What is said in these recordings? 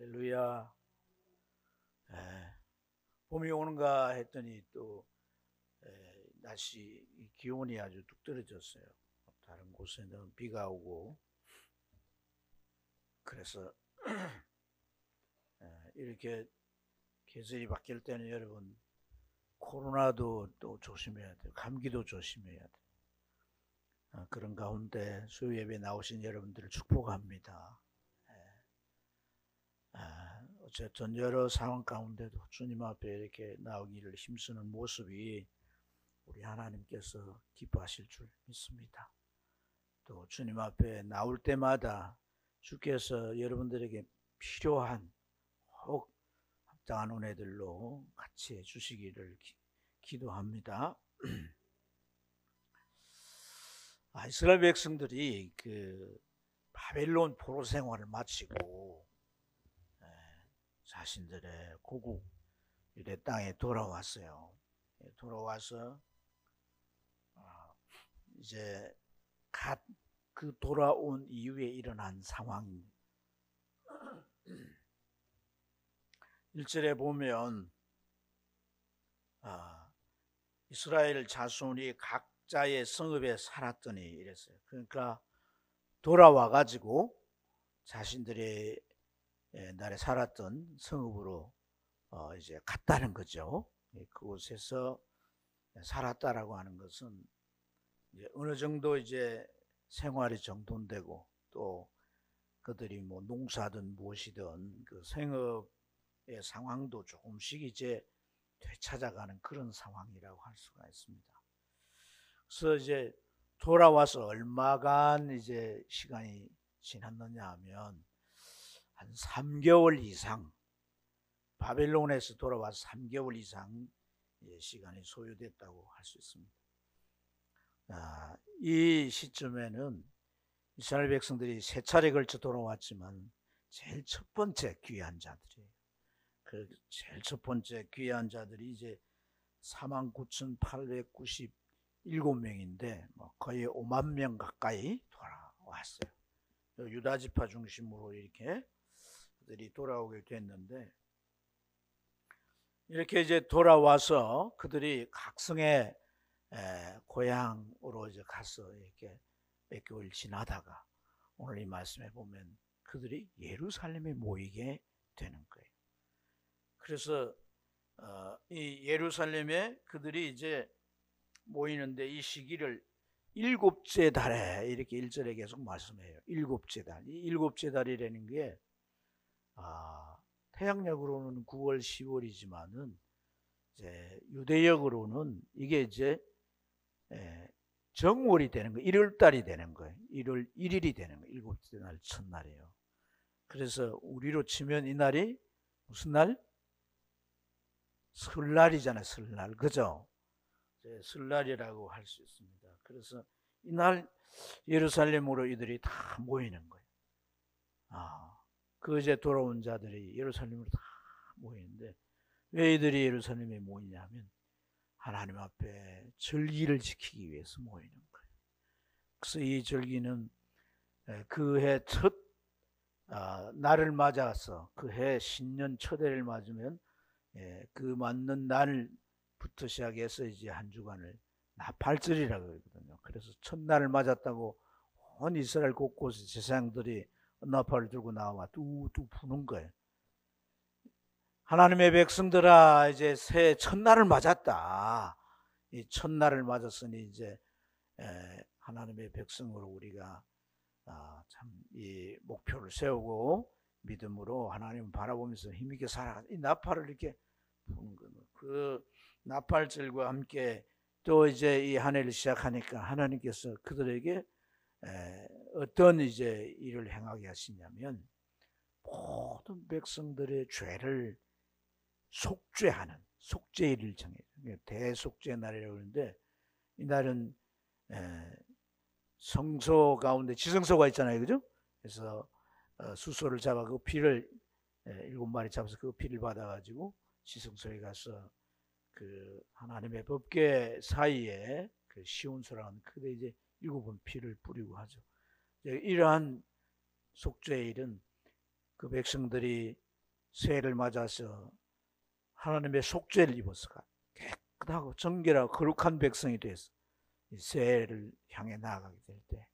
할렐루야. 예, 봄이 오는가 했더니 또 날씨 기온이 아주 뚝 떨어졌어요. 다른 곳에는 비가 오고 그래서 이렇게 계절이 바뀔 때는 여러분 코로나도 또 조심해야 돼요. 감기도 조심해야 돼요. 그런 가운데 수요 예배 나오신 여러분들을 축복합니다. 어쨌든 여러 상황 가운데도 주님 앞에 이렇게 나오기를 힘쓰는 모습이 우리 하나님께서 기뻐하실 줄 믿습니다. 또 주님 앞에 나올 때마다 주께서 여러분들에게 필요한 혹 합당한 은혜들로 같이 해주시기를 기도합니다. 이스라엘 백성들이 그 바벨론 포로 생활을 마치고 자신들의 고국 유대 땅에 돌아왔어요. 돌아와서 이제 갓 그 돌아온 이후에 일어난 상황 1절에 보면 이스라엘 자손이 각자의 성읍에 살았더니 이랬어요. 그러니까 돌아와 가지고 자신들의 날에 살았던 성읍으로 이제 갔다는 거죠. 그곳에서 살았다라고 하는 것은 이제 어느 정도 이제 생활이 정돈되고 또 그들이 뭐 농사든 무엇이든 그 생업의 상황도 조금씩 이제 되찾아가는 그런 상황이라고 할 수가 있습니다. 그래서 이제 돌아와서 얼마간 이제 시간이 지났느냐 하면 한 3개월 이상, 바벨론에서 돌아와서 3개월 이상 시간이 소요됐다고 할 수 있습니다. 이 시점에는 이스라엘 백성들이 세 차례 걸쳐 돌아왔지만 제일 첫 번째 귀한 자들이에요. 그 제일 첫 번째 귀한 자들이 이제 49,897명인데 거의 5만 명 가까이 돌아왔어요. 유다 지파 중심으로 이렇게 그들이 돌아오게 됐는데, 이렇게 이제 돌아와서 그들이 각성의 고향으로 이제 가서 이렇게 몇 개월 지나다가 오늘 이 말씀에 보면 그들이 예루살렘에 모이게 되는 거예요. 그래서 이 예루살렘에 그들이 이제 모이는데 이 시기를 일곱째 달에 이렇게 1절에 계속 말씀해요. 일곱째 달. 이 일곱째 달이라는 게 태양력으로는 9월, 10월이지만은 이제 유대역으로는 이게 이제 정월이 되는 거예요. 1월 달이 되는 거예요. 1월 1일이 되는 거예요. 일곱째 날 첫날이에요. 그래서 우리로 치면 이 날이 무슨 날? 설날이잖아요. 설날. 그죠? 설날이라고 할 수 있습니다. 그래서 이날 예루살렘으로 이들이 다 모이는 거예요. 그 이제 돌아온 자들이 예루살렘으로 다 모이는데, 왜 이들이 예루살렘에 모이냐면 하나님 앞에 절기를 지키기 위해서 모이는 거예요. 그래서 이 절기는 그 해 첫 날을 맞아서 그 해 신년 첫 해를 맞으면 그 맞는 날부터 시작해서 이제 한 주간을 나팔절이라고 그러거든요. 그래서 첫날을 맞았다고 온 이스라엘 곳곳에 제사장들이 나팔을 들고 나와 뚜뚜 부는 거예요. 하나님의 백성들아, 이제 새해 첫날을 맞았다. 이 첫날을 맞았으니 이제 하나님의 백성으로 우리가 참 이 목표를 세우고 믿음으로 하나님을 바라보면서 힘있게 살아가. 이 나팔을 이렇게 부는 거예요. 그 나팔절과 함께 또 이제 이 한 해를 시작하니까 하나님께서 그들에게 어떤 이제 일을 행하게 하시냐면 모든 백성들의 죄를 속죄하는 속죄일을 정해요. 대속죄 날이라고 하는데, 이 날은 성소 가운데 지성소가 있잖아요, 그죠? 그래서 수소를 잡아 그 피를 7마리 잡아서 그 피를 받아가지고 지성소에 가서 그 하나님의 법궤 사이에 그 시온소라는 그데 이제 7번 피를 뿌리고 하죠. 이러한 속죄일은 그 백성들이 새해를 맞아서 하나님의 속죄를 입어서 깨끗하고 정결하고 거룩한 백성이 돼서 새해를 향해 나아가게 될 때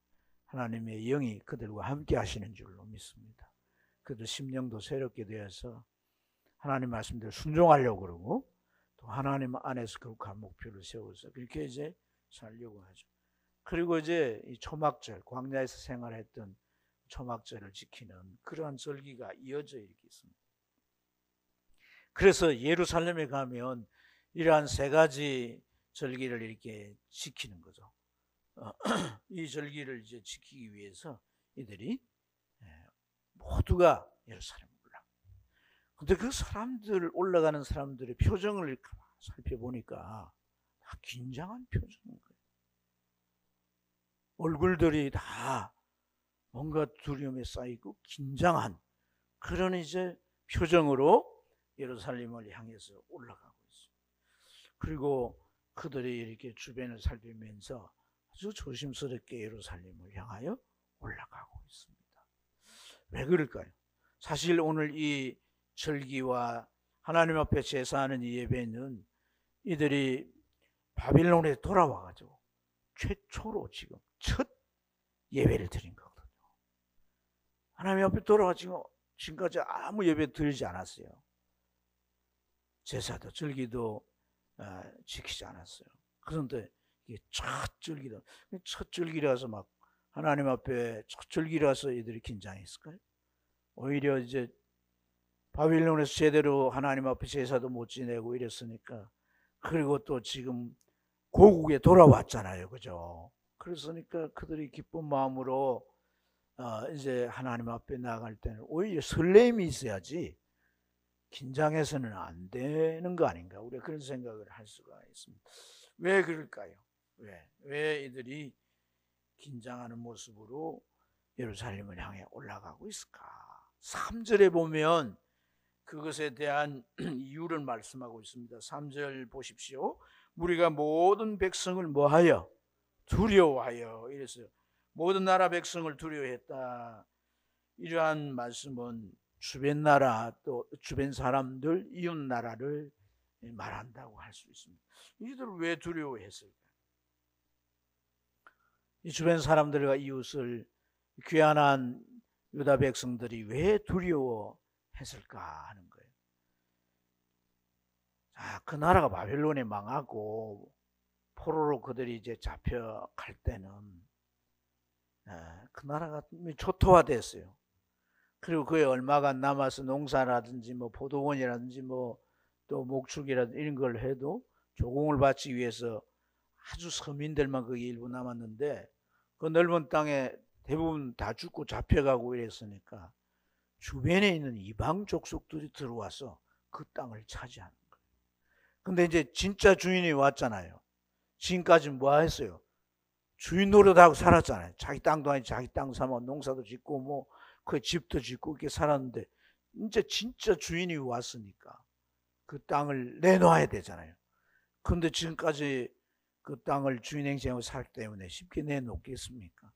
하나님의 영이 그들과 함께 하시는 줄로 믿습니다. 그들 심령도 새롭게 되어서 하나님 말씀대로 순종하려고 그러고 또 하나님 안에서 거룩한 목표를 세워서 그렇게 이제 살려고 하죠. 그리고 이제 이 초막절, 광야에서 생활했던 초막절을 지키는 그러한 절기가 이어져 이렇게 있습니다. 그래서 예루살렘에 가면 이러한 세 가지 절기를 이렇게 지키는 거죠. 이 절기를 이제 지키기 위해서 이들이 모두가 예루살렘에 올라가. 근데 그 사람들 올라가는 사람들의 표정을 살펴보니까 다 긴장한 표정인 거예요. 얼굴들이 다 뭔가 두려움에 쌓이고 긴장한 그런 이제 표정으로 예루살렘을 향해서 올라가고 있어요. 그리고 그들이 이렇게 주변을 살피면서 아주 조심스럽게 예루살렘을 향하여 올라가고 있습니다. 왜 그럴까요? 사실 오늘 이 절기와 하나님 앞에 제사하는 이 예배는 이들이 바빌론에 돌아와가지고 최초로 지금 첫 예배를 드린 거거든요. 하나님 앞에 돌아와서 지금까지 아무 예배 드리지 않았어요. 제사도 절기도 지키지 않았어요. 그런데 이게 첫 절기다. 첫 절기라서 막 하나님 앞에 첫 절기라서 이들이 긴장했을까요? 오히려 이제 바빌론에서 제대로 하나님 앞에 제사도 못 지내고 이랬으니까 그리고 또 지금 고국에 돌아왔잖아요. 그죠? 그랬으니까 그들이 기쁜 마음으로 이제 하나님 앞에 나아갈 때는 오히려 설렘이 있어야지 긴장해서는 안 되는 거 아닌가? 우리가 그런 생각을 할 수가 있습니다. 왜 그럴까요? 왜 이들이 긴장하는 모습으로 예루살렘을 향해 올라가고 있을까? 3절에 보면 그것에 대한 이유를 말씀하고 있습니다. 3절 보십시오. 우리가 모든 백성을 뭐하여? 두려워하여. 이랬어요. 모든 나라 백성을 두려워했다. 이러한 말씀은 주변 나라 또 주변 사람들 이웃 나라를 말한다고 할 수 있습니다. 이들을 왜 두려워했을까? 이 주변 사람들과 이웃을 귀환한 유다 백성들이 왜 두려워했을까 하는 거예요. 그 나라가 바벨론에 망하고 포로로 그들이 이제 잡혀갈 때는 그 나라가 초토화됐어요. 그리고 그에 얼마가 남아서 농사라든지 뭐 포도원이라든지 뭐 또 목축이라든지 이런 걸 해도 조공을 받기 위해서 아주 서민들만 거기 일부 남았는데 그 넓은 땅에 대부분 다 죽고 잡혀가고 이랬으니까 주변에 있는 이방 족속들이 들어와서 그 땅을 차지하는 거예요. 근데 이제 진짜 주인이 왔잖아요. 지금까지 뭐 했어요? 주인 노릇하고 살았잖아요. 자기 땅도 아니고 자기 땅 삼아 농사도 짓고 뭐 그 집도 짓고 이렇게 살았는데 이제 진짜 주인이 왔으니까 그 땅을 내놔야 되잖아요. 그런데 지금까지 그 땅을 주인 행세하고 살기 때문에 쉽게 내놓겠습니까?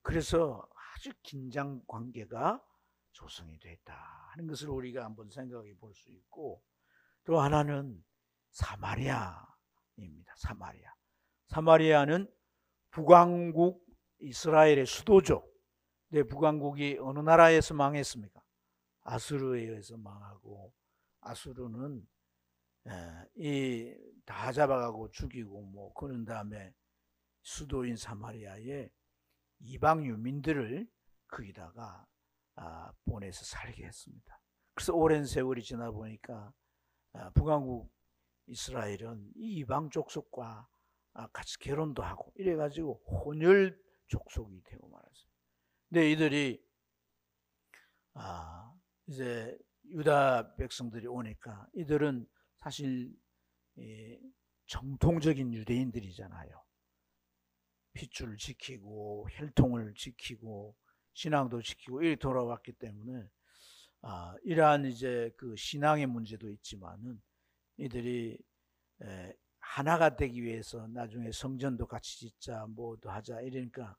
그래서 아주 긴장 관계가 조성이 됐다 하는 것을 우리가 한번 생각해 볼 수 있고, 또 하나는 사마리아입니다. 사마리아는 북왕국 이스라엘의 수도죠. 근데 북왕국이 어느 나라에서 망했습니까? 아수르에 의해서 망하고, 아수르는 다 잡아가고 죽이고 뭐 그런 다음에 수도인 사마리아에 이방 유민들을 거기다가 보내서 살게 했습니다. 그래서 오랜 세월이 지나 보니까 북왕국 이스라엘은 이 이방 족속과 같이 결혼도 하고 이래가지고 혼혈 족속이 되고 말았어요. 근데 이들이 이제 유다 백성들이 오니까 이들은 사실 정통적인 유대인들이잖아요. 핏줄을 지키고 혈통을 지키고 신앙도 지키고 이렇게 돌아왔기 때문에 이러한 이제 그 신앙의 문제도 있지만은 이들이 하나가 되기 위해서 나중에 성전도 같이 짓자 뭐도 하자 이러니까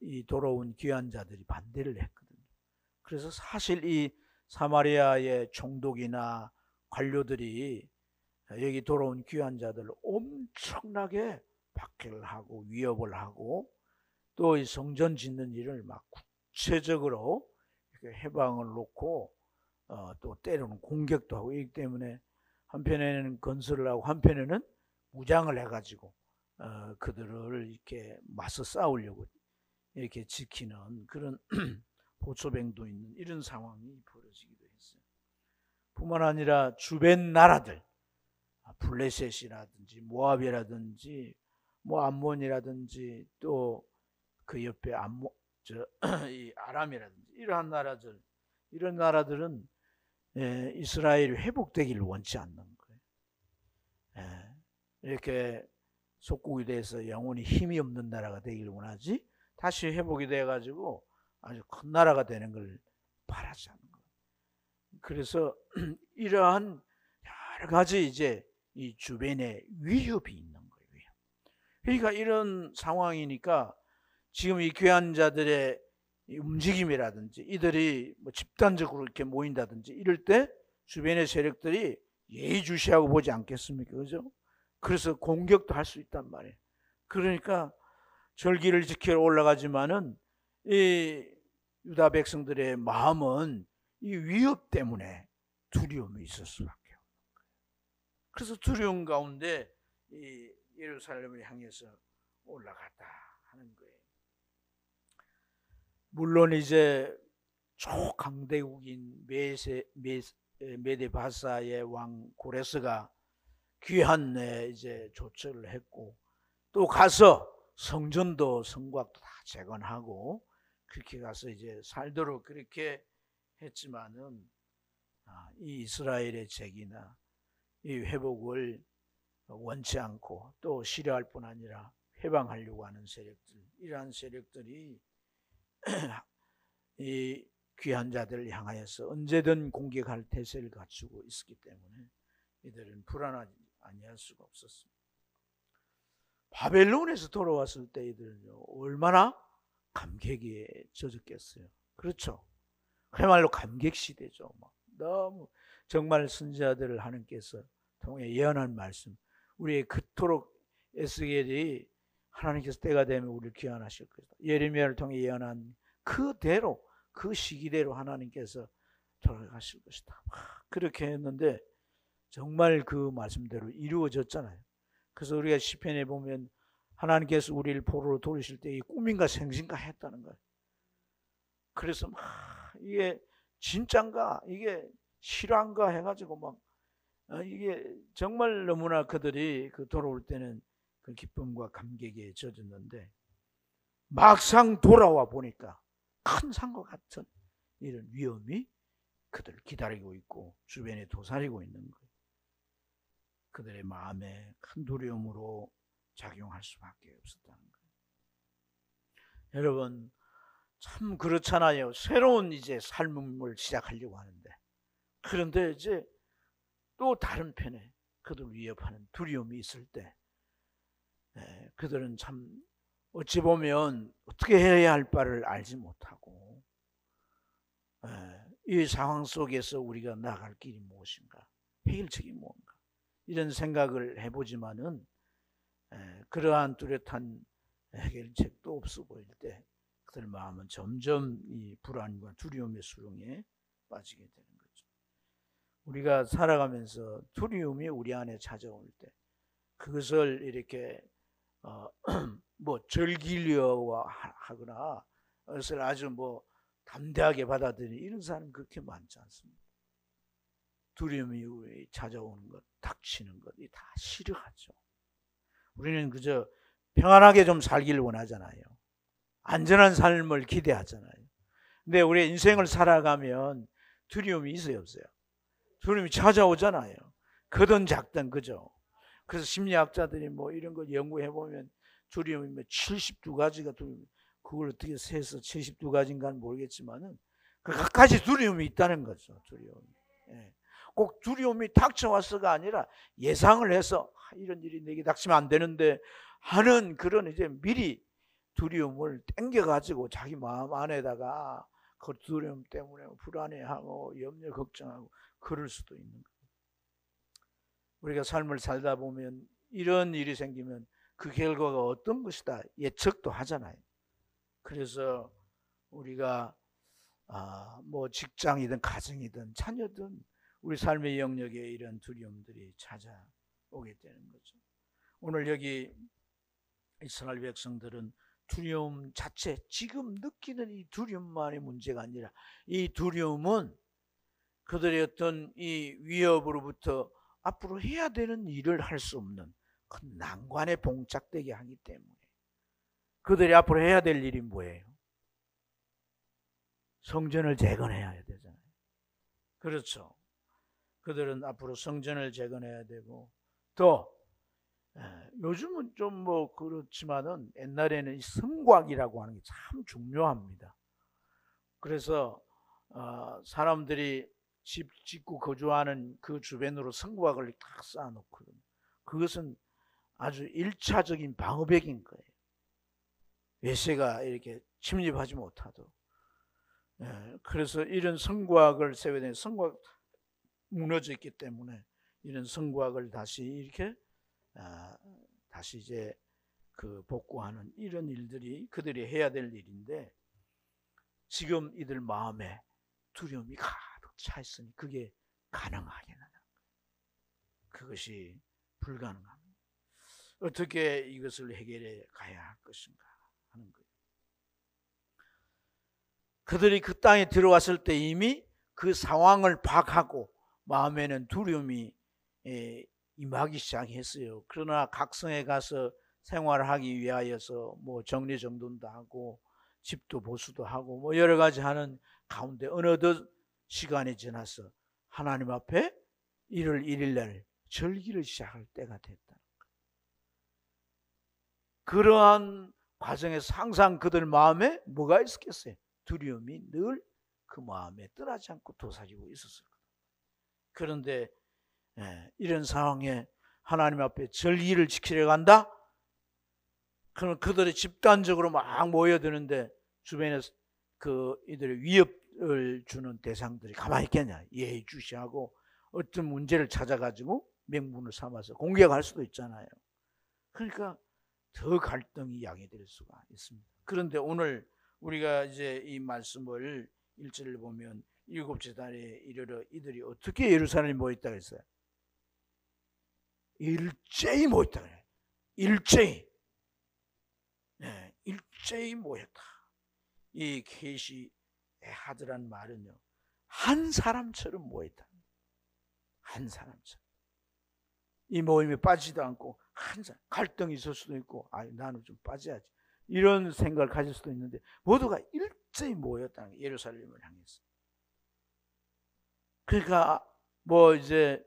이 돌아온 귀환자들이 반대를 했거든요. 그래서 사실 이 사마리아의 총독이나 관료들이 여기 돌아온 귀한 자들을 엄청나게 박해를 하고 위협을 하고 또 이 성전 짓는 일을 막 구체적으로 해방을 놓고 또 때로는 공격도 하고, 이기 때문에 한편에는 건설을 하고 한편에는 무장을 해가지고 그들을 이렇게 맞서 싸우려고 이렇게 지키는 그런 보초병도 있는 이런 상황이 벌어지기도 했어요. 뿐만 아니라 주변 나라들, 블레셋이라든지 모압이라든지 뭐 암몬이라든지 또 그 옆에 이 아람이라든지 이러한 나라들, 이런 나라들은 이스라엘이 회복되기를 원치 않는 거예요. 이렇게 속국이 돼서 영원히 힘이 없는 나라가 되기를 원하지, 다시 회복이 돼가지고 아주 큰 나라가 되는 걸 바라지 않는 거예요. 그래서 이러한 여러 가지 이제 이 주변에 위협이 있는 거예요. 위협. 그러니까 이런 상황이니까 지금 이 귀한 자들의 움직임이라든지 이들이 뭐 집단적으로 이렇게 모인다든지 이럴 때 주변의 세력들이 예의주시하고 보지 않겠습니까? 그죠? 그래서 공격도 할 수 있단 말이에요. 그러니까 절기를 지키러 올라가지만은 이 유다 백성들의 마음은 이 위협 때문에 두려움이 있을 수밖에 없는 거예요. 그래서 두려움 가운데 이 예루살렘을 향해서 올라갔다 하는 거예요. 물론 이제 초강대국인 메데바사의 왕 고레스가 귀한 이제 조처를 했고, 또 가서 성전도 성곽도 다 재건하고 그렇게 가서 이제 살도록 그렇게 했지만은 이 이스라엘의 재기나 이 회복을 원치 않고 또 싫어할 뿐 아니라 해방하려고 하는 세력들, 이러한 세력들이 이 귀한 자들을 향하여서 언제든 공격할 태세를 갖추고 있었기 때문에 이들은 불안하지 아니할 수가 없었습니다. 바벨론에서 돌아왔을 때 이들은 얼마나 감격에 젖었겠어요. 그렇죠? 그야말로 감격 시대죠. 너무 정말 선지자들을 하나님께서 통해 예언한 말씀, 우리의 그토록 에스겔이 하나님께서 때가 되면 우리를 귀환하실 것이다, 예레미야를 통해 예언한 그대로 그 시기대로 하나님께서 돌아가실 것이다, 그렇게 했는데 정말 그 말씀대로 이루어졌잖아요. 그래서 우리가 시편에 보면 하나님께서 우리를 포로로 돌리실 때 이 꿈인가 생신가 했다는 거예요. 그래서 막 이게 진짠가 이게 실화인가 해가지고 막 이게 정말 너무나 그들이 그 돌아올 때는 그 기쁨과 감격에 젖었는데 막상 돌아와 보니까 큰 산과 같은 이런 위험이 그들을 기다리고 있고 주변에 도사리고 있는 거예요. 그들의 마음에 큰 두려움으로 작용할 수밖에 없었다는 거예요. 여러분 참 그렇잖아요. 새로운 이제 삶을 시작하려고 하는데, 그런데 이제 또 다른 편에 그들 위협하는 두려움이 있을 때 그들은 참 어찌 보면 어떻게 해야 할 바를 알지 못하고 이 상황 속에서 우리가 나아갈 길이 무엇인가, 해결책이 뭔가, 이런 생각을 해보지만은 그러한 뚜렷한 해결책도 없어 보일 때 그들 마음은 점점 이 불안과 두려움의 수렁에 빠지게 되는 거죠. 우리가 살아가면서 두려움이 우리 안에 찾아올 때 그것을 이렇게 뭐 즐기려 하거나 그것을 아주 뭐 담대하게 받아들이는 이런 사람은 그렇게 많지 않습니다. 두려움이 찾아오는 것, 닥치는 것, 이 다 싫어하죠. 우리는 그저 평안하게 좀 살기를 원하잖아요. 안전한 삶을 기대하잖아요. 근데 우리 인생을 살아가면 두려움이 있어요, 없어요? 두려움이 찾아오잖아요. 크든 작든, 그죠? 그래서 심리학자들이 뭐 이런 걸 연구해 보면 두려움이 뭐 72가지가 두려움, 그걸 어떻게 세서 72가지인가는 모르겠지만은 그 각가지 두려움이 있다는 거죠. 두려움이. 꼭 두려움이 닥쳐왔어가 아니라 예상을 해서 이런 일이 내게 닥치면 안 되는데 하는 그런 이제 미리 두려움을 땡겨가지고 자기 마음 안에다가 그 두려움 때문에 불안해하고 염려 걱정하고 그럴 수도 있는 거예요. 우리가 삶을 살다 보면 이런 일이 생기면 그 결과가 어떤 것이다 예측도 하잖아요. 그래서 우리가 뭐 직장이든 가정이든 자녀든 우리 삶의 영역에 이런 두려움들이 찾아오게 되는 거죠. 오늘 여기 이스라엘 백성들은 두려움 자체, 지금 느끼는 이 두려움만이 문제가 아니라 이 두려움은 그들의 어떤 이 위협으로부터 앞으로 해야 되는 일을 할 수 없는 큰 난관에 봉착되게 하기 때문에 그들이 앞으로 해야 될 일이 뭐예요? 성전을 재건해야 되잖아요. 그렇죠. 그들은 앞으로 성전을 재건해야 되고 또 요즘은 좀 뭐 그렇지만은 옛날에는 이 성곽이라고 하는 게 참 중요합니다. 그래서 사람들이 집 짓고 거주하는 그 주변으로 성곽을 딱 쌓아놓거든요. 그것은 아주 1차적인 방어벽인 거예요. 외세가 이렇게 침입하지 못하도록. 그래서 이런 성곽을 세워야 되는, 성곽 무너져 있기 때문에 이런 성곽을 다시 이렇게 다시 이제 그 복구하는 이런 일들이 그들이 해야 될 일인데 지금 이들 마음에 두려움이 가득 차 있으니 그게 가능하게는 그것이 불가능합니다. 어떻게 이것을 해결해 가야 할 것인가 하는 거예요. 그들이 그 땅에 들어왔을 때 이미 그 상황을 파악하고 마음에는 두려움이 임하기 시작했어요. 그러나 각성에 가서 생활하기 위하여서 뭐 정리정돈도 하고 집도 보수도 하고 뭐 여러 가지 하는 가운데 어느덧 시간이 지나서 하나님 앞에 1월 1일 날 절기를 시작할 때가 됐다. 그러한 과정에서 항상 그들 마음에 뭐가 있었겠어요? 두려움이 늘 그 마음에 떠나지 않고 도사리고 있었을 거예요. 그런데 이런 상황에 하나님 앞에 절기를 지키려 한다? 그러면 그들이 집단적으로 막 모여드는데 주변에 이들의 위협을 주는 대상들이 가만히 있겠냐? 예의주시하고 어떤 문제를 찾아가지고 명분을 삼아서 공격할 수도 있잖아요. 그러니까 더 갈등이 야기될 수가 있습니다. 그런데 오늘 우리가 이제 이 말씀을 1절을 보면 7째 달에 이르러 이들이 어떻게 예루살렘에 모였다고 했어요? 일제히 모였다 그래요. 일제히. 일제히 모였다. 이 계시 하드란 말은요, 한 사람처럼 모였다. 한 사람처럼. 이 모임에 빠지지도 않고 한 사람, 갈등이 있을 수도 있고 나는 좀 빠져야지 이런 생각을 가질 수도 있는데 모두가 일제히 모였다는 게 예루살렘을 향해서. 그러니까 뭐 이제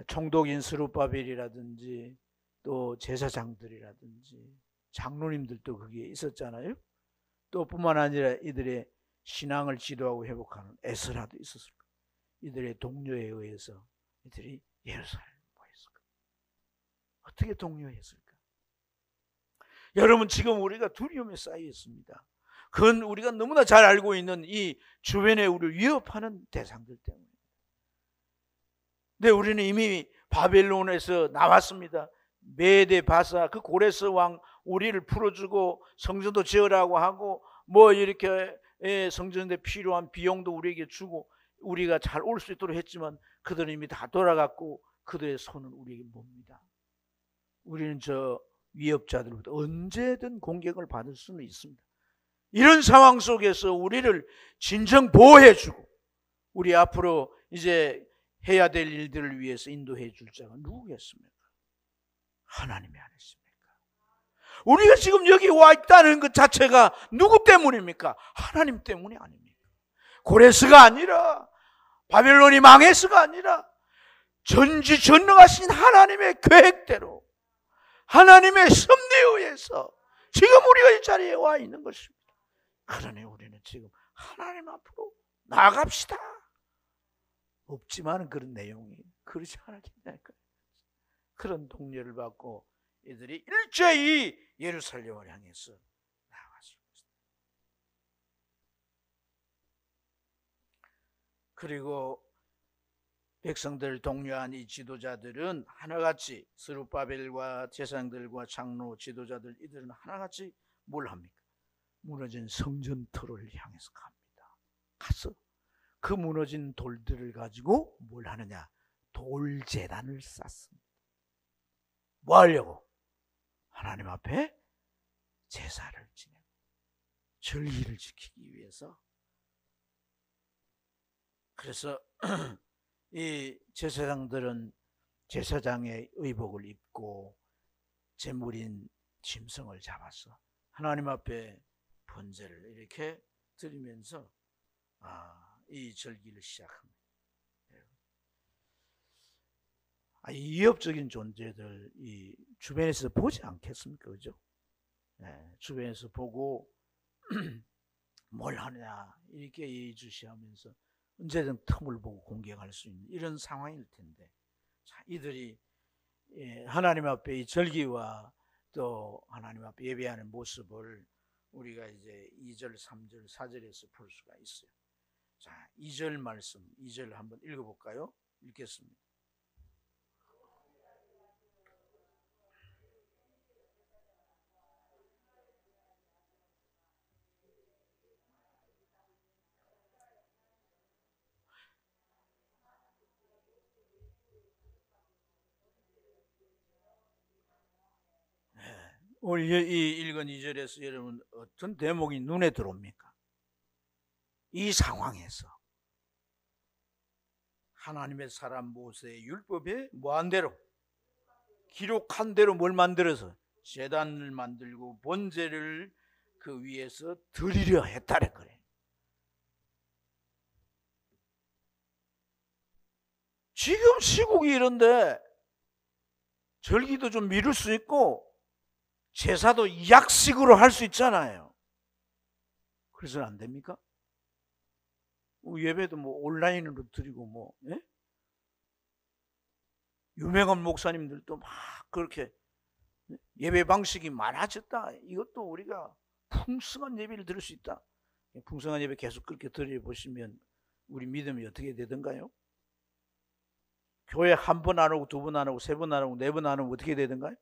총독인 스룹바벨이라든지 또 제사장들이라든지 장로님들도 거기에 있었잖아요. 또 뿐만 아니라 이들의 신앙을 지도하고 회복하는 에스라도 있었을 거예요. 이들의 동료에 의해서 이들이 예루살렘에 모였을 거예요. 어떻게 동료했을까? 여러분, 지금 우리가 두려움에 쌓여 있습니다. 그건 우리가 너무나 잘 알고 있는 이 주변에 우리를 위협하는 대상들 때문에. 근데 우리는 이미 바벨론에서 나왔습니다. 메데 바사 그 고레스 왕 우리를 풀어주고 성전도 지으라고 하고 뭐 이렇게 성전에 필요한 비용도 우리에게 주고 우리가 잘 올 수 있도록 했지만 그들은 이미 다 돌아갔고 그들의 손은 우리에게 멉니다. 우리는 저 위협자들로부터 언제든 공격을 받을 수는 있습니다. 이런 상황 속에서 우리를 진정 보호해주고 우리 앞으로 이제 해야 될 일들을 위해서 인도해 줄 자가 누구겠습니까? 하나님이 아니십니까? 우리가 지금 여기 와 있다는 것 자체가 누구 때문입니까? 하나님 때문이 아닙니까? 고레스가 아니라 바벨론이 망해서가 아니라 전지전능하신 하나님의 계획대로 하나님의 섭리에 의해서 지금 우리가 이 자리에 와 있는 것입니다. 그러니 우리는 지금 하나님 앞으로 나아갑시다. 없지만 그런 내용이 그렇지 않았겠냐니까요. 그런 동료를 받고 이들이 일제히 예루살렘을 향해서 나아갔습니다. 그리고 백성들을 독려한 이 지도자들은 하나같이 스룹바벨과 제사장들과 장로 지도자들 이들은 하나같이 뭘 합니까? 무너진 성전터를 향해서 갑니다. 가서 그 무너진 돌들을 가지고 뭘 하느냐? 돌제단을 쌓습니다. 뭐 하려고? 하나님 앞에 제사를 지내고 절기를 지키기 위해서. 그래서 이 제사장들은 제사장의 의복을 입고 제물인 짐승을 잡아서 하나님 앞에 번제를 이렇게 드리면서 이 절기를 시작합니다. 이협적인 존재들 이 주변에서 보지 않겠습니까? 그죠? 주변에서 보고 뭘 하느냐 이렇게 예의주시하면서 언제든 틈을 보고 공격할 수 있는 이런 상황일 텐데, 자, 이들이 하나님 앞에 이 절기와 또 하나님 앞에 예배하는 모습을 우리가 이제 2절, 3절, 4절에서 볼 수가 있어요. 자, 2절 말씀, 2절 한번 읽어볼까요? 읽겠습니다. 오늘 이 읽은 2절에서 여러분 어떤 대목이 눈에 들어옵니까? 이 상황에서 하나님의 사람 모세의 율법에 뭐한 대로 기록한 대로 뭘 만들어서 제단을 만들고 번제를 그 위에서 드리려 했다래 그래. 지금 시국이 이런데 절기도 좀 미룰 수 있고 제사도 약식으로 할 수 있잖아요. 그래서는 안 됩니까? 예배도 뭐 온라인으로 드리고 뭐 유명한 목사님들도 막 그렇게 예배 방식이 많아졌다. 이것도 우리가 풍성한 예배를 드릴 수 있다. 풍성한 예배 계속 그렇게 드려보시면 우리 믿음이 어떻게 되던가요? 교회 한 번 안 오고 두 번 안 오고 세 번 안 오고 네 번 안 오고 어떻게 되던가요?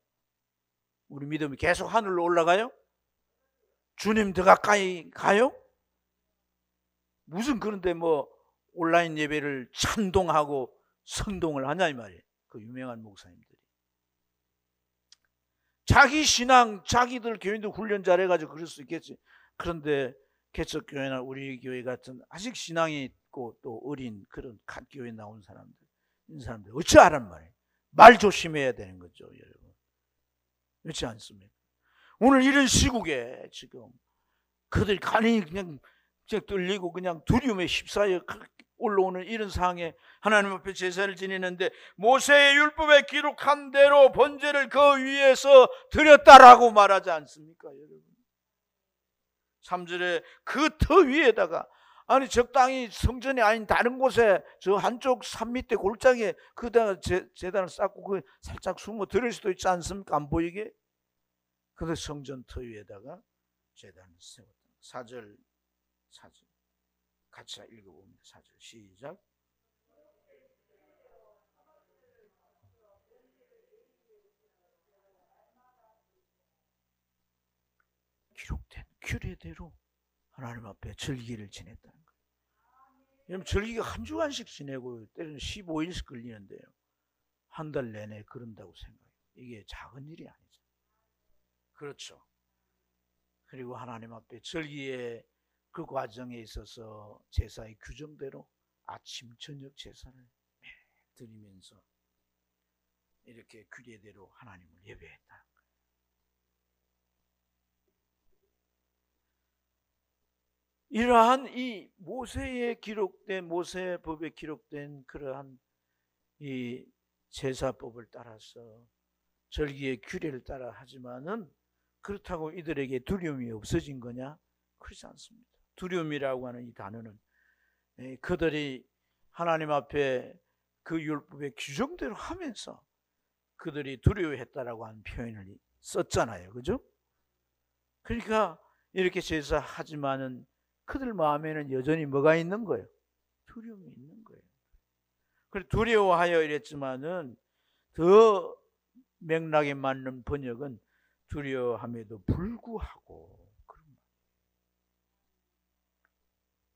우리 믿음이 계속 하늘로 올라가요? 주님 더 가까이 가요? 무슨 그런데 뭐 온라인 예배를 찬동하고 선동을 하냐 이 말이에요. 그 유명한 목사님들이 자기 신앙 자기들 교인들 훈련 잘해가지고 그럴 수 있겠지. 그런데 개척교회나 우리 교회 같은 아직 신앙이 있고 또 어린 그런 갓 교회 나온 사람들 이런 사람들 어찌하란 말이에요. 말 조심해야 되는 거죠 여러분. 그렇지 않습니까? 오늘 이런 시국에 지금 그들이 간이 그냥 떨리고 그냥 두려움에 휩싸여 올라오는 이런 상황에 하나님 앞에 제사를 지내는데 모세의 율법에 기록한 대로 번제를 그 위에서 드렸다라고 말하지 않습니까 여러분? 3절에 그 터 위에다가 아니 적당히 성전이 아닌 다른 곳에 저 한쪽 산 밑에 골짜기에 그다가 제단을 쌓고 그 살짝 숨어 들을 수도 있지 않습니까? 안 보이게. 그래서 성전 터 위에다가 제단을 세웠다. 4절 같이 읽어봅니다. 4절 시작. 기록된 규례대로 하나님 앞에 절기를 지냈다는 거예요. 여러분 절기가 한 주간씩 지내고 때로는 15일씩 걸리는데요. 한 달 내내 그런다고 생각해요. 이게 작은 일이 아니죠. 그렇죠. 그리고 하나님 앞에 절기의 그 과정에 있어서 제사의 규정대로 아침 저녁 제사를 드리면서 이렇게 규례대로 하나님을 예배했다는 거예요. 이러한 이 모세의 기록된 모세의 법에 기록된 그러한 이 제사법을 따라서 절기의 규례를 따라 하지만은 그렇다고 이들에게 두려움이 없어진 거냐? 그렇지 않습니다. 두려움이라고 하는 이 단어는 그들이 하나님 앞에 그 율법의 규정대로 하면서 그들이 두려워했다라고 하는 표현을 썼잖아요. 그죠? 그러니까 이렇게 제사하지만은 그들 마음에는 여전히 뭐가 있는 거예요? 두려움이 있는 거예요. 그래서 두려워하여 이랬지만은 더 맥락에 맞는 번역은 두려워함에도 불구하고,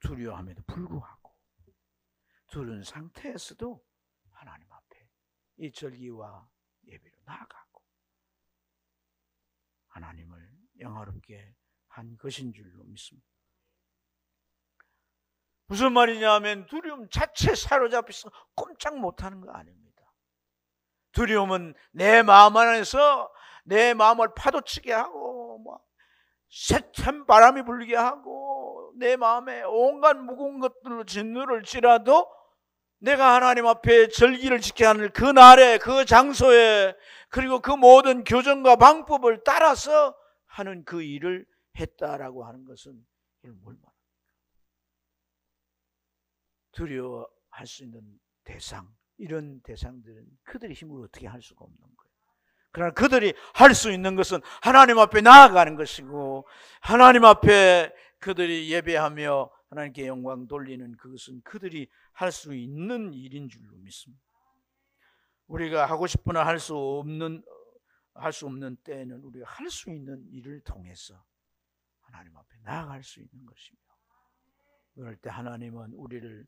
두려워함에도 불구하고 두려운 상태에서도 하나님 앞에 이 절기와 예배로 나아가고 하나님을 영화롭게 한 것인 줄로 믿습니다. 무슨 말이냐 하면 두려움 자체 사로잡혀서 꼼짝 못하는 거 아닙니다. 두려움은 내 마음 안에서 내 마음을 파도치게 하고 세찬 바람이 불게 하고 내 마음에 온갖 무거운 것들로 진노를 지라도 내가 하나님 앞에 절기를 지켜야 하는 그 날에 그 장소에 그리고 그 모든 교정과 방법을 따라서 하는 그 일을 했다라고 하는 것은 이걸 뭘 말합니까? 두려워할 수 있는 대상, 이런 대상들은 그들의 힘으로 어떻게 할 수가 없는 거예요. 그러나 그들이 할 수 있는 것은 하나님 앞에 나아가는 것이고 하나님 앞에 그들이 예배하며 하나님께 영광 돌리는 그것은 그들이 할 수 있는 일인 줄로 믿습니다. 우리가 하고 싶으나 할 수 없는 때에는 우리가 할 수 있는 일을 통해서 하나님 앞에 나아갈 수 있는 것이며 그럴 때 하나님은 우리를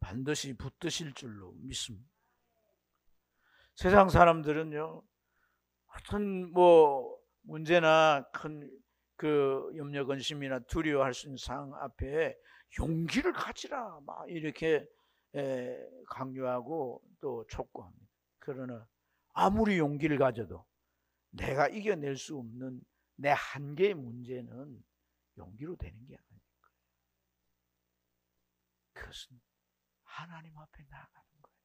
반드시 붙드실 줄로 믿습니다. 세상 사람들은요, 어떤 문제나 큰 그 염려 근심이나 두려워할 수 있는 상황 앞에 용기를 가지라 막 이렇게 강요하고 또 촉구합니다. 그러나 아무리 용기를 가져도 내가 이겨낼 수 없는 내 한계의 문제는 용기로 되는 게 아니니까. 그것은 하나님 앞에 나아가는 거예요.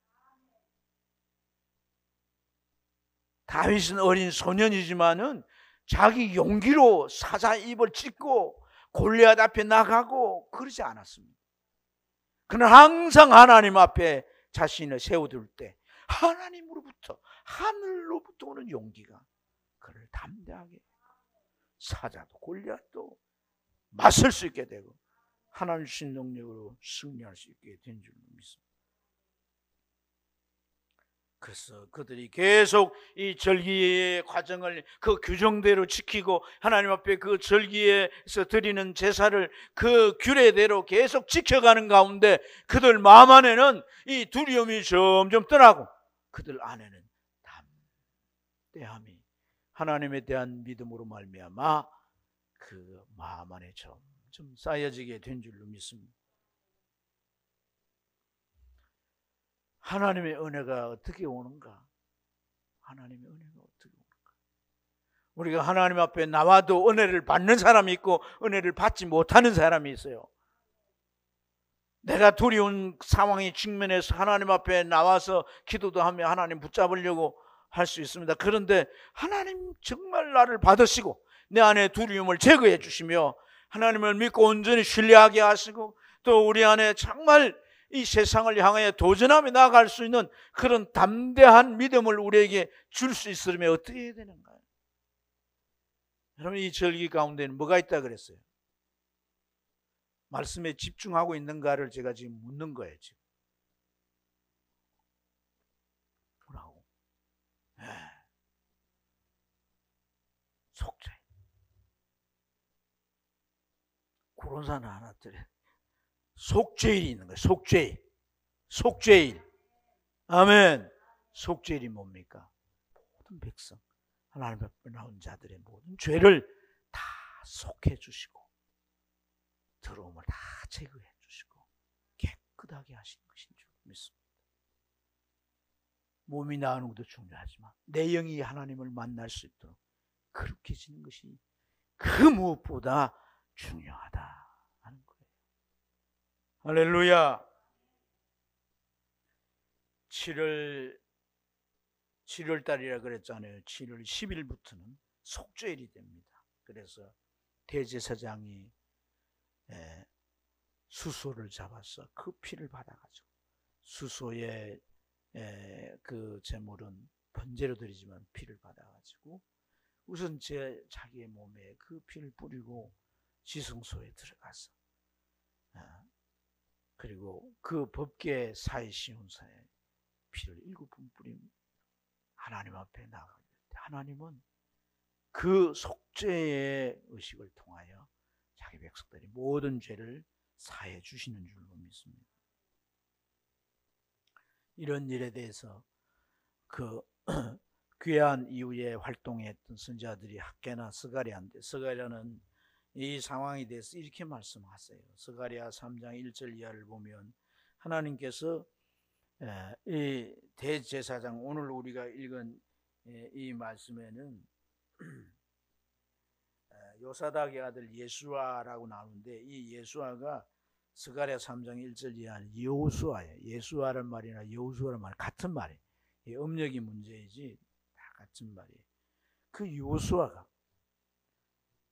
다윗은 어린 소년이지만은 자기 용기로 사자 입을 찢고 골리앗 앞에 나가고 그러지 않았습니다. 그는 항상 하나님 앞에 자신을 세워둘 때 하나님으로부터, 하늘로부터 오는 용기가 그를 담대하게 사자도 골리앗도 맞설 수 있게 되고 하나님 주신 능력으로 승리할 수 있게 된 줄 믿습니다. 그래서 그들이 계속 이 절기의 과정을 그 규정대로 지키고 하나님 앞에 그 절기에서 드리는 제사를 그 규례대로 계속 지켜가는 가운데 그들 마음 안에는 이 두려움이 점점 떠나고 그들 안에는 담대함이 하나님에 대한 믿음으로 말미암아 그 마음 안에 점점 쌓여지게 된 줄로 믿습니다. 하나님의 은혜가 어떻게 오는가? 하나님의 은혜가 어떻게 오는가? 우리가 하나님 앞에 나와도 은혜를 받는 사람이 있고 은혜를 받지 못하는 사람이 있어요. 내가 두려운 상황에 직면해서 하나님 앞에 나와서 기도도 하며 하나님 붙잡으려고 할 수 있습니다. 그런데 하나님 정말 나를 받으시고 내 안에 두려움을 제거해 주시며 하나님을 믿고 온전히 신뢰하게 하시고 또 우리 안에 정말 이 세상을 향하여 도전하며 나아갈 수 있는 그런 담대한 믿음을 우리에게 줄 수 있으려면 어떻게 해야 되는가요? 여러분, 이 절기 가운데는 뭐가 있다 그랬어요? 말씀에 집중하고 있는가를 제가 지금 묻는 거예요. 지금 뭐라고? 속죄. 구론사는 하나 드려요. 속죄일이 있는 거예요. 속죄일. 속죄일. 아멘. 속죄일이 뭡니까? 모든 백성, 하나님 앞에 나온 자들의 모든 죄를 다 속해 주시고 더러움을 다 제거해 주시고 깨끗하게 하신 것인 줄 믿습니다. 몸이 나으는 것도 중요하지만 내 영이 하나님을 만날 수 있도록 그렇게 지는 것이 그 무엇보다 중요하다 하는 거예요. 할렐루야. 7월 달이라 그랬잖아요. 7월 10일부터는 속죄일이 됩니다. 그래서 대제사장이 수소를 잡아서 그 피를 받아가지고 수소의 그 제물은 번제로 드리지만 피를 받아가지고 우선 자기의 몸에 그 피를 뿌리고 지성소에 들어가서 그리고 그 법궤 사이 시온사에 피를 7번 뿌림 하나님 앞에 나가게 될 때 하나님은 그 속죄의 의식을 통하여 자기 백성들이 모든 죄를 사해 주시는 줄로 믿습니다. 이런 일에 대해서 그 귀환 이후에 활동했던 선지자들이 학개나 스가랴인데, 스가랴는 이 상황에 대해서 이렇게 말씀하세요. 스가랴 3장 1절 이하를 보면 하나님께서 이 대제사장, 오늘 우리가 읽은 이 말씀에는 요사닥의 아들 예수아라고 나오는데, 이 예수아가 스가랴 3장 1절 이하는 여호수아예요. 예수아란 말이나 여호수아란 말 같은 말이에요. 음력이 문제이지 다 같은 말이에요. 그 여호수아가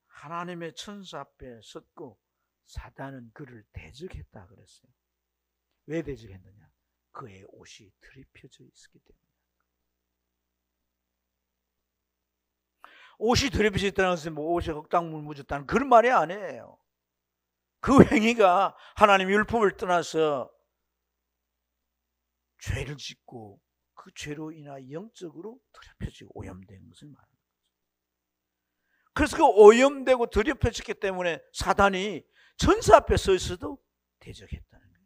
하나님의 천사 앞에 섰고 사단은 그를 대적했다 그랬어요. 왜 대적했느냐? 그의 옷이 드립혀져 있었기 때문에. 옷이 드립혀져 있다는 것은 뭐 옷에 흙탕물 묻었다는 그런 말이 아니에요. 그 행위가 하나님 율법을 떠나서 죄를 짓고 그 죄로 인하여 영적으로 더럽혀지고 오염된 것을 말합니다. 그래서 그 오염되고 더럽혀졌기 때문에 사단이 천사 앞에 서 있어도 대적했다는 거예요.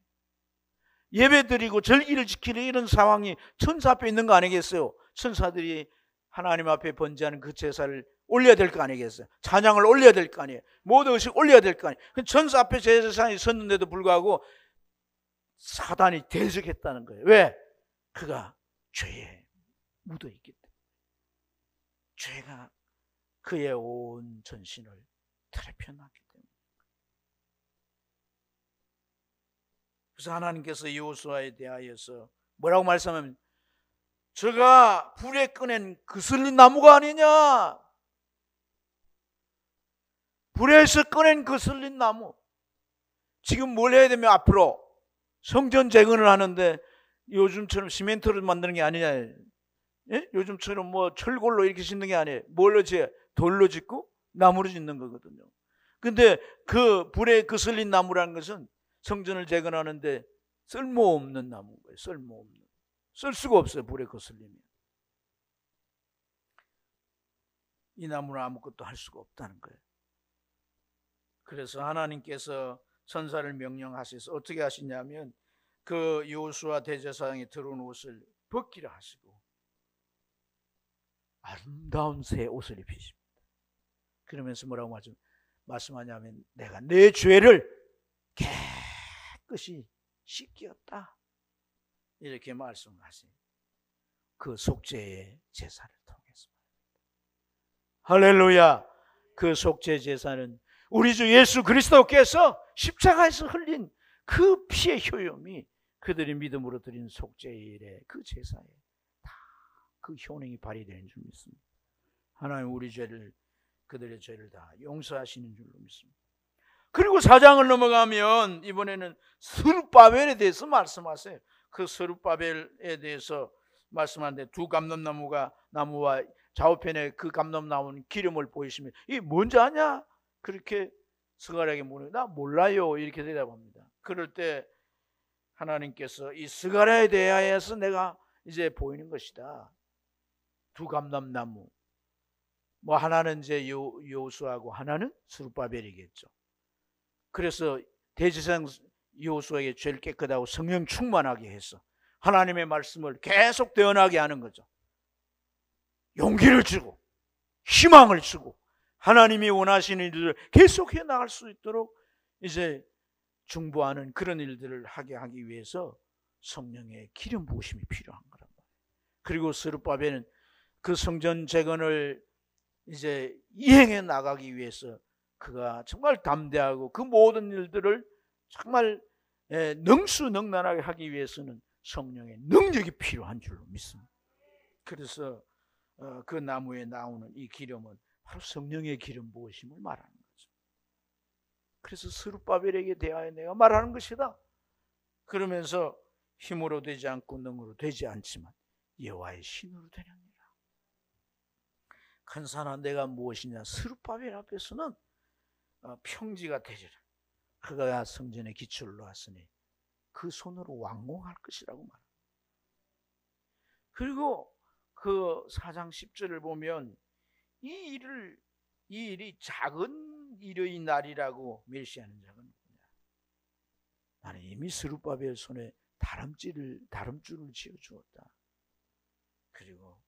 예배드리고 절기를 지키는 이런 상황이 천사 앞에 있는 거 아니겠어요? 천사들이 하나님 앞에 번제하는 그 제사를 올려야 될 거 아니겠어요? 찬양을 올려야 될 거 아니에요? 모든 의식 올려야 될 거 아니에요? 천사 앞에 제사장이 섰는데도 불구하고 사단이 대적했다는 거예요. 왜? 그가 죄에 묻어있기 때문에. 죄가 그의 온 전신을 더럽혀놨기 때문에. 그래서 하나님께서 여호수아에 대하여서 뭐라고 말씀하면, 저가 불에 꺼낸 그슬린 나무가 아니냐, 불에서 꺼낸 그슬린 나무. 지금 뭘 해야 되면 앞으로 성전 재건을 하는데 요즘처럼 시멘트로 만드는 게 아니냐, 예? 요즘처럼 뭐 철골로 이렇게 짓는 게 아니에요. 뭘로 지어? 돌로 짓고 나무로 짓는 거거든요. 근데 그 불에 그슬린 나무라는 것은 성전을 재건하는데 쓸모없는 나무인 거예요. 쓸모없는. 쓸 수가 없어요. 불에 거슬리면. 이 나무는 아무것도 할 수가 없다는 거예요. 그래서 하나님께서 천사를 명령하셔서 어떻게 하시냐면 그 여호수아 대제사장이 들어온 옷을 벗기라 하시고 아름다운 새 옷을 입히십니다. 그러면서 뭐라고 말씀하냐면, 내가 내 죄를 깨끗이 씻겼다, 이렇게 말씀하세요. 그 속죄의 제사를 통해서. 할렐루야. 그 속죄 제사는 우리 주 예수 그리스도께서 십자가에서 흘린 그 피의 효용이 그들이 믿음으로 드린 속죄일의 그 제사에 다 그 효능이 발휘되는 줄 믿습니다. 하나님 우리 죄를, 그들의 죄를 다 용서하시는 줄로 믿습니다. 그리고 4장을 넘어가면 이번에는 스룹바벨에 대해서 말씀하세요. 그 스룹바벨에 대해서 말씀하는데, 두 감람나무와 좌우편에 그 감람나무는 기름을 보이시면 이게 뭔지 아냐? 그렇게 스가랴에게 물어요. 나 몰라요, 이렇게 대답합니다. 그럴 때 하나님께서 이 스가랴에 대하여서 내가 이제 보이는 것이다. 두 감람나무, 뭐 하나는 이제 여호수아고 하나는 스룹바벨이겠죠. 그래서 대제사장 여호수아에게 죄를 깨끗하고 성령 충만하게 해서 하나님의 말씀을 계속 대언하게 하는 거죠. 용기를 주고 희망을 주고 하나님이 원하시는 일들을 계속해 나갈 수 있도록 이제 중보하는 그런 일들을 하기 위해서 성령의 기름 부으심이 필요한 거란 말이에요. 그리고 스룹바벨은 그 성전 재건을 이제 이행해 나가기 위해서 그가 정말 담대하고 그 모든 일들을 정말 능수능란하게 하기 위해서는 성령의 능력이 필요한 줄로 믿습니다. 그래서 그 나무에 나오는 이 기름은 바로 성령의 기름 부으심을 말하는 거죠. 그래서 스룹바벨에게 대하여 내가 말하는 것이다. 그러면서 힘으로 되지 않고 능으로 되지 않지만 여호와의 신으로 되느니라. 큰 산아 내가 무엇이냐? 스룹바벨 앞에서는 평지가 되리라. 그가 성전의 기초를 놓았으니 그 손으로 완공할 것이라고 말합니다. 그리고 그 4장 10절을 보면 이 일이 작은 일의 날이라고 멸시하는 자가 누구냐? 나는 이미 스룹바벨 손에 다름줄을 지어주었다. 그리고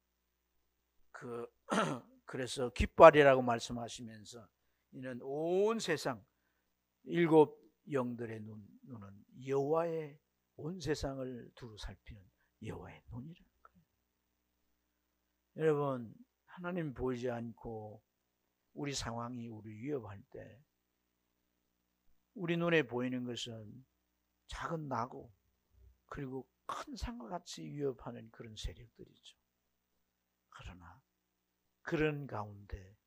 그래서 깃발이라고 말씀하시면서 이는 온 세상 7 영들의 눈은 여호와의 온 세상을 두루 살피는 여호와의 눈이라는 거예요. 여러분, 하나님 보이지 않고 우리 상황이 우리 위협할 때 우리 눈에 보이는 것은 작은 나고 그리고 큰 산과 같이 위협하는 그런 세력들이죠. 그러나 그런 가운데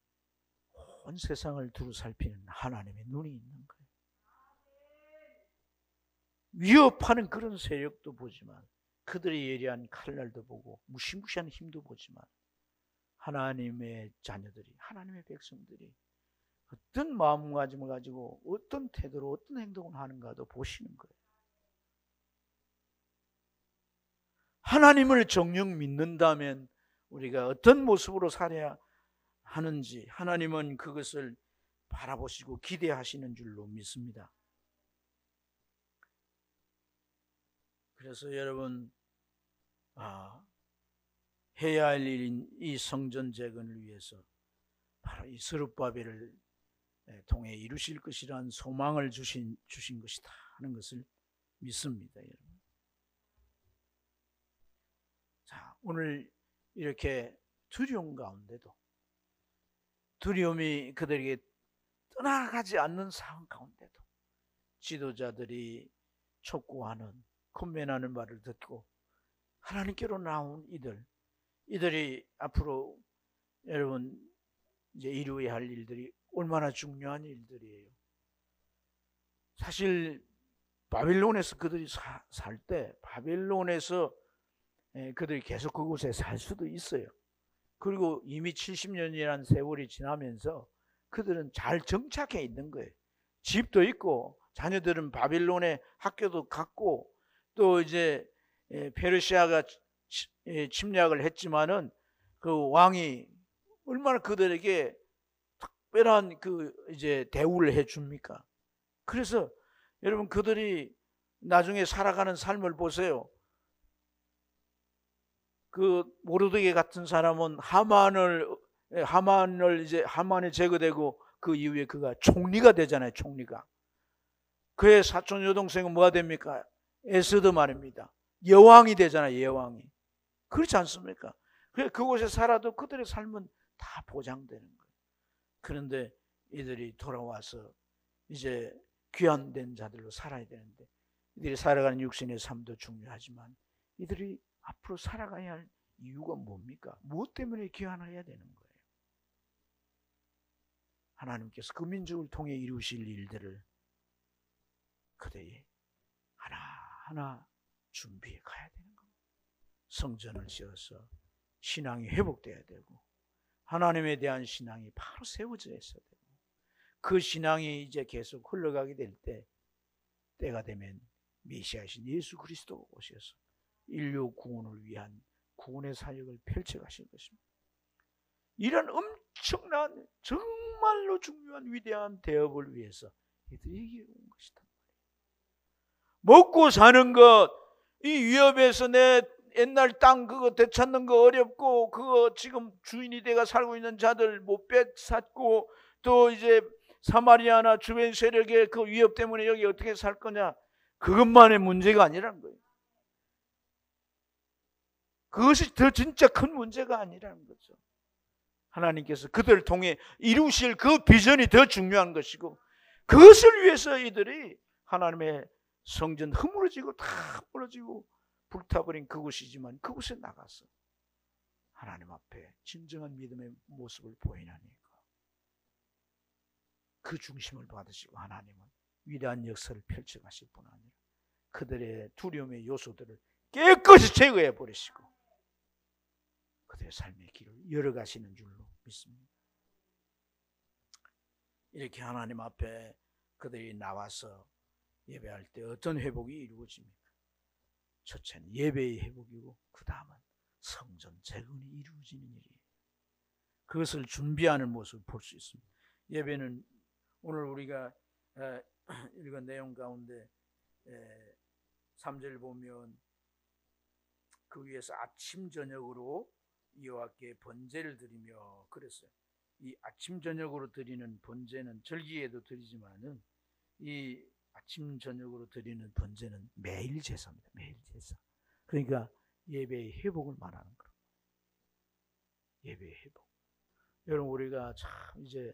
온 세상을 두루 살피는 하나님의 눈이 있는 거예요. 위협하는 그런 세력도 보지만 그들의 예리한 칼날도 보고 무시무시한 힘도 보지만 하나님의 자녀들이, 하나님의 백성들이 어떤 마음가짐을 가지고 어떤 태도로 어떤 행동을 하는가도 보시는 거예요. 하나님을 정녕 믿는다면 우리가 어떤 모습으로 살아야 하는지 하나님은 그것을 바라보시고 기대하시는 줄로 믿습니다. 그래서 여러분, 해야 할 일인 이 성전 재건을 위해서 바로 이 스룹바벨을 통해 이루실 것이라는 소망을 주신 것이다 하는 것을 믿습니다, 여러분. 자, 오늘 이렇게 두려움 가운데도 두려움이 그들에게 떠나가지 않는 상황 가운데도 지도자들이 촉구하는 권면하는 말을 듣고 하나님께로 나온 이들이 앞으로 여러분 이제 이루어야 할 일들이 얼마나 중요한 일들이에요. 사실 바벨론에서 그들이 살 때 바벨론에서 그들이 계속 그곳에 살 수도 있어요. 그리고 이미 70년이라는 세월이 지나면서 그들은 잘 정착해 있는 거예요. 집도 있고 자녀들은 바벨론의 학교도 갔고 또 이제 페르시아가 침략을 했지만은 그 왕이 얼마나 그들에게 특별한 그 이제 대우를 해 줍니까? 그래서 여러분 그들이 나중에 살아가는 삶을 보세요. 그 모르드게 같은 사람은 하만이 제거되고 그 이후에 그가 총리가 되잖아요. 총리가. 그의 사촌 여동생은 뭐가 됩니까? 에스드 말입니다. 여왕이 되잖아요. 여왕이. 그렇지 않습니까? 그곳에 살아도 그들의 삶은 다 보장되는 거예요. 그런데 이들이 돌아와서 이제 귀환된 자들로 살아야 되는데 이들이 살아가는 육신의 삶도 중요하지만 이들이 앞으로 살아가야 할 이유가 뭡니까? 무엇 때문에 귀환해야 되는 거예요? 하나님께서 그 민족을 통해 이루실 일들을 그들이 하나하나 준비해 가야 되는 겁니다. 성전을 지어서 신앙이 회복돼야 되고 하나님에 대한 신앙이 바로 세워져 있어야 되고 그 신앙이 이제 계속 흘러가게 될 때가 되면 메시아이신 예수 그리스도가 오셔서 인류 구원을 위한 구원의 사역을 펼쳐가실 것입니다. 이런 엄청난 정말로 중요한 위대한 대업을 위해서 이들에게 온 것이다. 먹고 사는 것, 이 위협에서 내 옛날 땅 그거 되찾는 거 어렵고 그거 지금 주인이 돼가 살고 있는 자들 못 뺏었고 또 이제 사마리아나 주변 세력의 그 위협 때문에 여기 어떻게 살 거냐, 그것만의 문제가 아니라는 거예요. 그것이 더 진짜 큰 문제가 아니라는 거죠. 하나님께서 그들을 통해 이루실 그 비전이 더 중요한 것이고 그것을 위해서 이들이 하나님의 성전 허물어지고 다 무너지고 불타버린 그곳이지만 그곳에 나가서 하나님 앞에 진정한 믿음의 모습을 보이나니까 그 중심을 받으시고 하나님은 위대한 역사를 펼쳐가실 뿐 아니라 그들의 두려움의 요소들을 깨끗이 제거해 버리시고 그들의 삶의 길을 열어가시는 줄로 믿습니다. 이렇게 하나님 앞에 그들이 나와서 예배할 때 어떤 회복이 이루어집니까? 첫째는 예배의 회복이고 그 다음은 성전 재건이 이루어지는 일이에요. 그것을 준비하는 모습을 볼 수 있습니다. 예배는 오늘 우리가 읽은 내용 가운데 3절 보면 그 위에서 아침 저녁으로 여호와께 번제를 드리며 그랬어요. 이 아침 저녁으로 드리는 번제는 절기에도 드리지만은 이 아침 저녁으로 드리는 번제는 매일 제사입니다. 매일 제사. 그러니까 예배의 회복을 말하는 거예요. 예배의 회복. 여러분 우리가 참 이제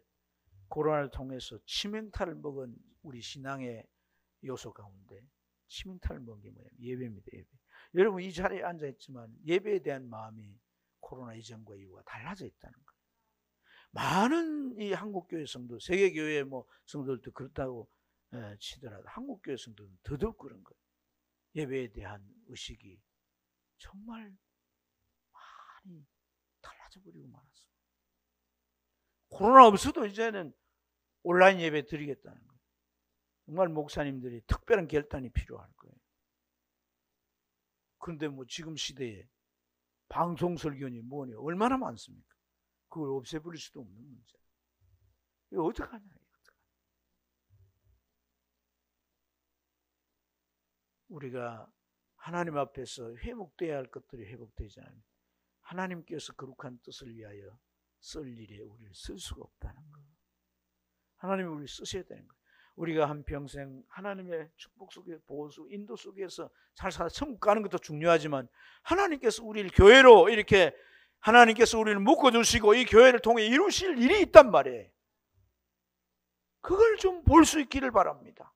코로나를 통해서 치명타를 먹은 우리 신앙의 요소 가운데 치명타를 먹은 게 뭐냐면 예배입니다. 예배. 여러분 이 자리에 앉아 있지만 예배에 대한 마음이 코로나 이전과 이후가 달라져 있다는 거예요. 많은 이 한국교회 성도, 세계교회 뭐 성도들도 그렇다고 치더라도 한국교회 성도는 더더욱 그런 거예요. 예배에 대한 의식이 정말 많이 달라져 버리고 말았어요. 코로나 없어도 이제는 온라인 예배 드리겠다는 거예요. 정말 목사님들이 특별한 결단이 필요할 거예요. 그런데 뭐 지금 시대에 방송 설교니 뭐니 얼마나 많습니까? 그걸 없애버릴 수도 없는 문제. 이거 어떡하냐? 우리가 하나님 앞에서 회복돼야 할 것들이 회복되지 않으면 하나님께서 거룩한 뜻을 위하여 쓸 일에 우리를 쓸 수가 없다는 거예요. 하나님이 우리를 쓰셔야 되는 거예요. 우리가 한평생 하나님의 축복 속에 보호 속 인도 속에서 잘 살아 천국 가는 것도 중요하지만 하나님께서 우리를 교회로 이렇게 하나님께서 우리를 묶어주시고 이 교회를 통해 이루실 일이 있단 말이에요. 그걸 좀 볼 수 있기를 바랍니다.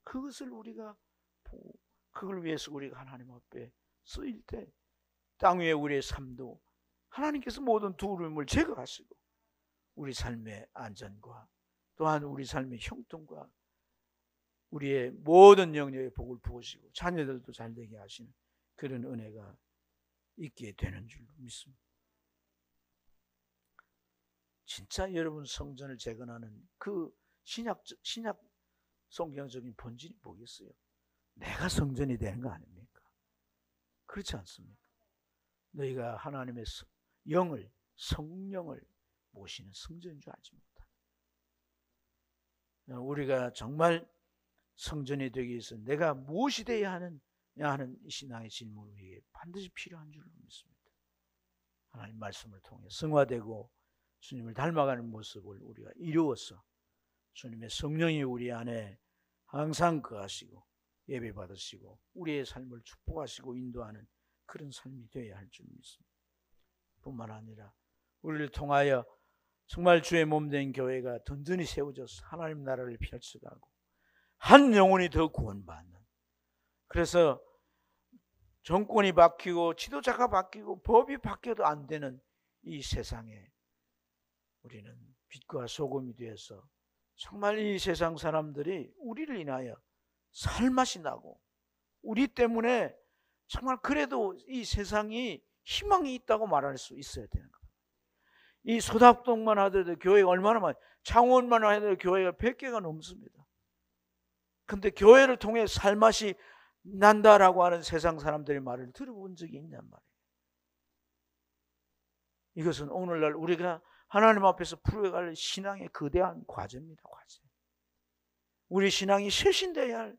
그것을 우리가 보고 그걸 위해서 우리가 하나님 앞에 쓰일 때 땅 위에 우리의 삶도 하나님께서 모든 두려움을 제거하시고 우리 삶의 안전과 또한 우리 삶의 형통과 우리의 모든 영역의 복을 부으시고 자녀들도 잘되게 하시는 그런 은혜가 있게 되는 줄로 믿습니다. 진짜 여러분 성전을 재건하는 그 신약 성경적인 본질이 뭐겠어요? 내가 성전이 되는 거 아닙니까? 그렇지 않습니까? 너희가 하나님의 영을 성령을 모시는 성전인 줄 알지 못하는 우리가 정말 성전이 되기 위해서 내가 무엇이 되어야 하는 이 신앙의 질문을 우리에게 반드시 필요한 줄로 믿습니다. 하나님 말씀을 통해 성화되고 주님을 닮아가는 모습을 우리가 이루어서 주님의 성령이 우리 안에 항상 거하시고 예배 받으시고 우리의 삶을 축복하시고 인도하는 그런 삶이 되어야 할 줄 믿습니다. 뿐만 아니라 우리를 통하여 정말 주의 몸된 교회가 든든히 세워져서 하나님 나라를 펼쳐가고 한 영혼이 더 구원받는, 그래서 정권이 바뀌고 지도자가 바뀌고 법이 바뀌어도 안 되는 이 세상에 우리는 빛과 소금이 되어서 정말 이 세상 사람들이 우리를 인하여 살맛이 나고 우리 때문에 정말 그래도 이 세상이 희망이 있다고 말할 수 있어야 되는 거예요. 이 소답동만 하더라도 교회가 얼마나 많아요. 창원만 하더라도 교회가 100개가 넘습니다. 근데 교회를 통해 살맛이 난다라고 하는 세상 사람들의 말을 들어본 적이 있냔 말이에요. 이것은 오늘날 우리가 하나님 앞에서 풀어갈 신앙의 거대한 과제입니다. 과제. 우리 신앙이 쇄신되어야 할,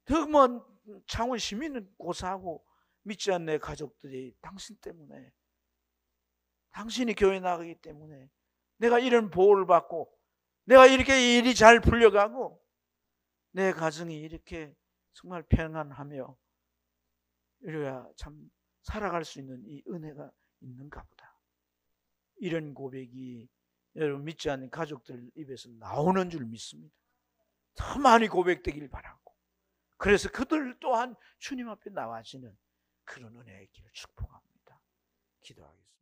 더 뭐 창원 시민은 고사하고 믿지 않는 내 가족들이 당신 때문에, 당신이 교회 나가기 때문에 내가 이런 보호를 받고 내가 이렇게 일이 잘 풀려가고 내 가정이 이렇게 정말 평안하며 이래야 참 살아갈 수 있는 이 은혜가 있는가 보다. 이런 고백이 여러분 믿지 않는 가족들 입에서 나오는 줄 믿습니다. 더 많이 고백되길 바라고, 그래서 그들 또한 주님 앞에 나와지는 그런 은혜의 길을 축복합니다. 기도하겠습니다.